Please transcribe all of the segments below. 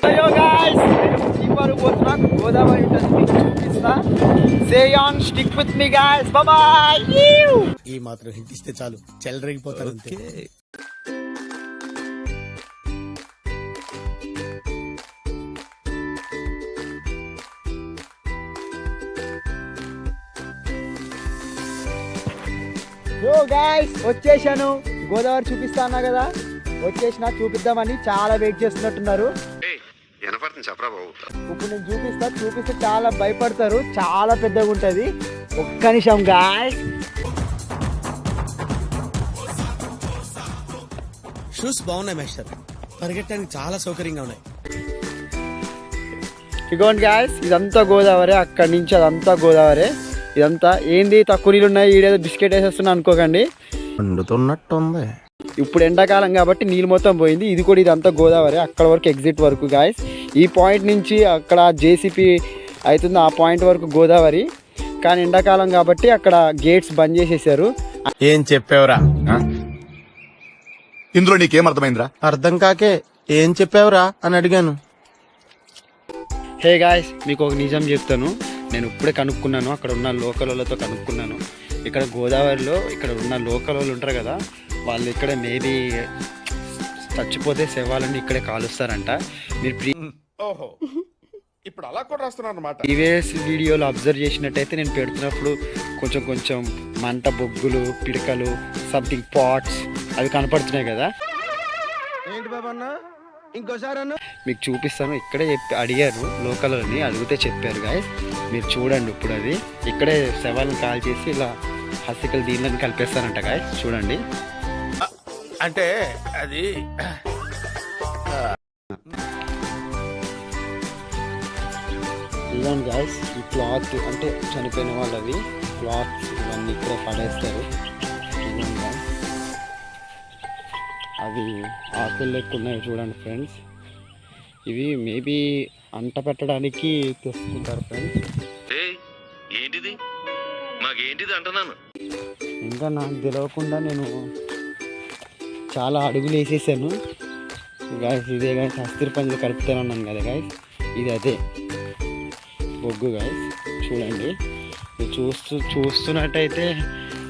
Hello guys, నేను పోతున్నా. గోదావరి ఉంటుంది మీకు చూపిస్తా. Say on stick with me guys. By by. ఈ మాత్రం హిట్ ఇస్తే చాలు, చెలరేగిపోతారు అంతే. యో గాయ్స్, వచ్చేసాను. గోదావరి చూపిస్తా అన్నా కదా, వచ్చేసిన చూపిద్దామని చాలా వెయిట్ చేస్తున్నట్టున్నారు. ఇప్పుడు నేను చూపిస్తే చాలా భయపడతారు. చాలా పెద్దగా ఉంటది. ఒక్క నిమిషం గాయ్స్. షూస్ బాగున్నాయి మాస్టర్, పరిగెట్టడానికి చాలా సౌకర్యంగా ఉన్నాయి. ఇగోండి గాయ్స్, ఇదంతా గోదావరి. అక్కడి నుంచి అదంతా గోదావరి. ఇదంతా ఏంది తక్కువ నీళ్ళు ఉన్నాయి, ఈడేదో బిస్కెట్ వేసేస్తున్నా అనుకోకండి, వండుతున్నట్టుంది. ఇప్పుడు ఎండాకాలం కాబట్టి నీళ్ళు మొత్తం పోయింది. ఇది కూడా ఇదంతా గోదావరి, అక్కడ వరకు ఎగ్జిట్ వరకు గాయస్. ఈ పాయింట్ నుంచి అక్కడ జేసీపీ అవుతుంది, ఆ పాయింట్ వరకు గోదావరి. కానీ ఎండాకాలం కాబట్టి అక్కడ గేట్స్ బంద్ చేసేసారు. ఏం చెప్పావురా? ఇందులో నీకేం అర్థమైందిరా? అర్థం కాకే ఏం చెప్పావురా అని అడిగాను. హే గాయస్, మీకు ఒక నిజం చెప్తాను. నేను ఇప్పుడే కనుక్కున్నాను, అక్కడ ఉన్న లోకల్ వాళ్ళతో కనుక్కున్నాను. ఇక్కడ గోదావరిలో ఇక్కడ ఉన్న లోకల్ వాళ్ళు ఉంటారు కదా, వాళ్ళు ఇక్కడ మేబీ చచ్చిపోతే శవాలన్నీ ఇక్కడే కాలుస్తారంట. మీరు ఇప్పుడు అలా కూడా రాస్తున్నారు అన్నమాట. ప్రీవియస్ వీడియోలో అబ్జర్వ్ చేసినట్టయితే నేను పెడుతున్నప్పుడు కొంచెం కొంచెం మంట బొగ్గులు, పిడకలు, సంథింగ్ పాట్స్ అవి కనపడుతున్నాయి కదా. ఏంటి బాబన్న, ఇంకోసారి అన్న మీకు చూపిస్తాను. ఇక్కడే అడిగారు లోకల్ అని, అడిగితే చెప్పారు గాయస్. మీరు చూడండి, ఇప్పుడు అది ఇక్కడే శవాలను కాల్ చేసి ఇలా హసికలు దీనిలో కలిపేస్తారంట గాయస్. చూడండి, అంటే అది ఇలాంటి గాయస్. ఈ క్లాత్ అంటే చనిపోయిన వాళ్ళవి క్లాత్స్ ఇవన్నీ ఇక్కడే పడేస్తారు. ఇలాంటి అవి ఆకులు లెక్క ఉన్నాయి చూడండి ఫ్రెండ్స్. ఇవి మేబీ అంట పెట్టడానికి తెచ్చుకుంటారు ఫ్రెండ్స్. ఏంటిది మాకేంటిది అంటున్నాను. ఇంకా నాకు తెలియకుండా నేను చాలా అడుగులు వేసేసాను గాయస్. ఇదే గాయస్, అస్థిర పంజలు కలుపుతాను అన్నాను కదా గాయస్, ఇది అదే బొగ్గు గాయస్. చూడండి, మీరు చూస్తున్నట్టయితే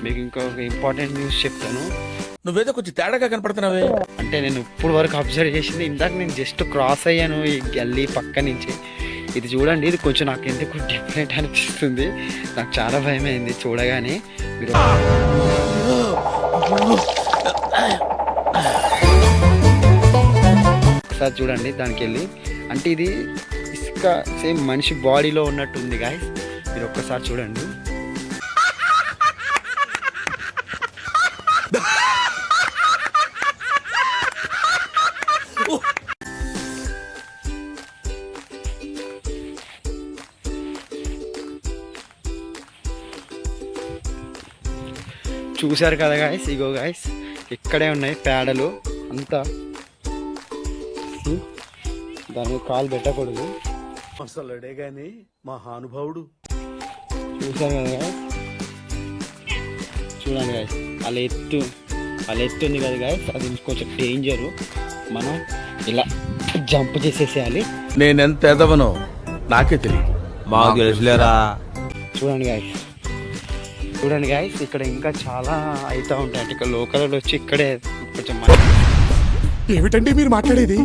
మీకు ఇంకొక ఇంపార్టెంట్ న్యూస్ చెప్తాను. నువ్వేదో కొంచెం తేడాగా కనపడుతున్నావే. అంటే నేను ఇప్పుడు వరకు అబ్జర్వ్ చేసింది, ఇందాక నేను జస్ట్ క్రాస్ అయ్యాను ఈ గల్లీ పక్క నుంచి. ఇది చూడండి, ఇది కొంచెం నాకు ఎందుకు డిఫరెంట్ అనిపిస్తుంది. నాకు చాలా భయం అయింది చూడగానే. మీరు ఒకసారి చూడండి దానికి వెళ్ళి. అంటే ఇది ఇసుక సేమ్ మనిషి బాడీలో ఉన్నట్టు ఉంది గాయస్. మీరు ఒక్కసారి చూడండి. చూశారు కదా గాయస్, ఇగో గాయస్ ఇక్కడే ఉన్నాయి పేడలు అంతా. దాని మీద కాలు పెట్టకూడదు అసలుడే గాని మహానుభావుడు. చూశారు కదా గాయస్, చూడండి గాయస్. అలా ఎత్తు ఉంది కదా గాయస్, అది కొంచెం డేంజరు. మనం ఇలా జంప్ చేసేసేయాలి. నేనెంత ఎదవనో నాకే తెలియదు. మాకు తెలుసులేరా. చూడండి గాయస్, ఇక్కడ ఇంకా చాలా అవుతూ ఉంటాయి. అంటే ఇక్కడ లోకల్ వచ్చి ఇక్కడే కొంచెం ఏమిటండి మీరు మాట్లాడేది?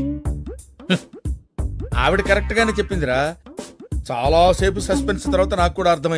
ఆవిడ కరెక్ట్ గానే చెప్పిందిరా. చాలా సేపు సస్పెన్స్ తర్వాత నాకు కూడా అర్థమైంది.